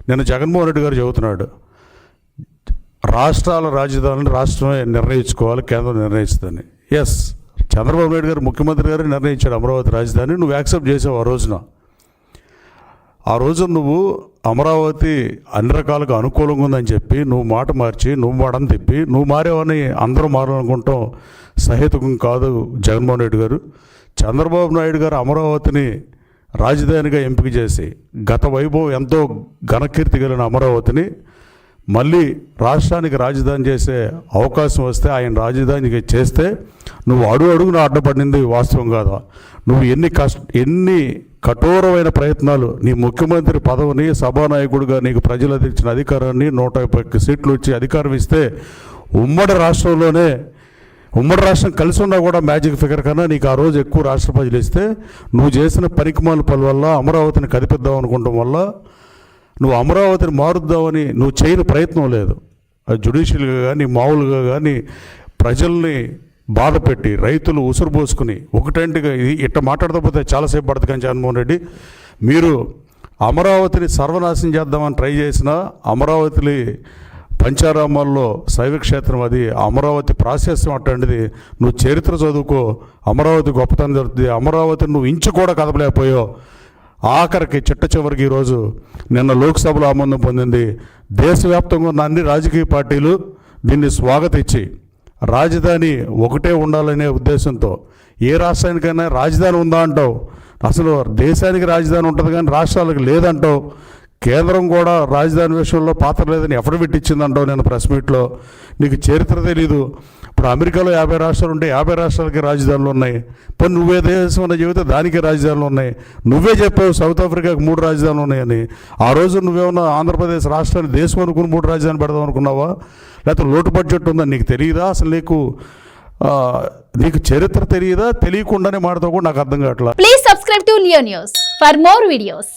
నిన్న జగన్మోహన్ రెడ్డి గారు చెబుతున్నాడు, రాష్ట్రాల రాజధానిని రాష్ట్రమే నిర్ణయించుకోవాలి, కేంద్రం నిర్ణయిస్తుందని. ఎస్, చంద్రబాబు నాయుడు గారు ముఖ్యమంత్రి గారు నిర్ణయించాడు అమరావతి రాజధాని. నువ్వు యాక్సెప్ట్ చేసావు ఆ రోజు నువ్వు అమరావతి అన్ని రకాలుగా అనుకూలంగా ఉందని చెప్పి నువ్వు మాట మార్చి నువ్వు మడం తిప్పి నువ్వు మారేవని అందరూ మారాలనుకుంటాం సహేతుకం కాదు. జగన్మోహన్ రెడ్డి గారు, చంద్రబాబు నాయుడు గారు అమరావతిని రాజధానిగా ఎంపిక చేసి గత వైభవం ఎంతో ఘనకీర్తి కలిగిన అమరావతిని మళ్ళీ రాష్ట్రానికి రాజధాని చేసే అవకాశం వస్తే ఆయన రాజధానికి చేస్తే నువ్వు అడుగున అడ్డపడింది వాస్తవం కాదా? నువ్వు ఎన్ని కఠోరమైన ప్రయత్నాలు, నీ ముఖ్యమంత్రి పదవిని సభానాయకుడిగా నీకు ప్రజలు ఇచ్చిన అధికారాన్ని 150 సీట్లు వచ్చి అధికారం ఇస్తే ఉమ్మడి రాష్ట్రం కలిసి ఉన్నా కూడా మ్యాజిక్ ఫిగర్ కన్నా నీకు ఆ రోజు ఎక్కువ రాష్ట్ర ప్రజలు ఇస్తే నువ్వు చేసిన పనికిమాల పనుల వల్ల అమరావతిని కదిపిద్దాం అనుకోవడం వల్ల నువ్వు అమరావతిని మారుద్దామని నువ్వు చేయని ప్రయత్నం లేదు. అది జ్యుడిషియల్గా కానీ మామూలుగా కానీ ప్రజల్ని బాధ పెట్టి రైతులు ఉసురు పోసుకుని ఒకటంటిగా ఇట్లా మాట్లాడకపోతే చాలాసేపు పడుతుంది. కానీ జగన్మోహన్ రెడ్డి, మీరు అమరావతిని సర్వనాశనం చేద్దామని ట్రై చేసిన అమరావతి పంచారామాల్లో శైవక్షేత్రం, అది అమరావతి ప్రాశస్యం అట్లాంటిది. నువ్వు చరిత్ర చదువుకో, అమరావతి గొప్పతనం జరుగుతుంది. అమరావతిని నువ్వు ఇంచు కూడా కదపలేకపోయావు. ఆఖరికి చివరికి ఈరోజు నిన్న లోక్సభలో ఆమోదం పొందింది. దేశవ్యాప్తంగా ఉన్న అన్ని రాజకీయ పార్టీలు దీన్ని స్వాగతించి రాజధాని ఒకటే ఉండాలనే ఉద్దేశంతో, ఏ రాష్ట్రానికైనా రాజధాని ఉందా అంటావు, అసలు దేశానికి రాజధాని ఉంటుంది కానీ రాష్ట్రాలకు లేదంటావు. కేంద్రం కూడా రాజధాని విషయంలో పాత్ర లేదని అఫిడవిట్ ఇచ్చిందంటావు నేను ప్రెస్ మీట్లో. నీకు చరిత్ర తెలీదు. ఇప్పుడు అమెరికాలో 50 రాష్ట్రాలు ఉంటే 50 రాష్ట్రాలకి రాజధానులు ఉన్నాయి. పోనీ నువ్వే దేశం అన్న చెబితే దానికి రాజధానులు ఉన్నాయి. నువ్వే చెప్పావు సౌత్ ఆఫ్రికాకి 3 రాజధానులు ఉన్నాయని. ఆ రోజు నువ్వేమన్నా ఆంధ్రప్రదేశ్ రాష్ట్రాన్ని దేశం అనుకుని 3 రాజధానులు పెడదాం అనుకున్నావా? లేకపోతే లోటు బడ్జెట్ ఉందని నీకు తెలియదా? అసలు నీకు చరిత్ర తెలియదా? తెలియకుండానే మాడతావు కూడా నాకు అర్థం కావట్లేదు. Please subscribe to Leo news for more videos.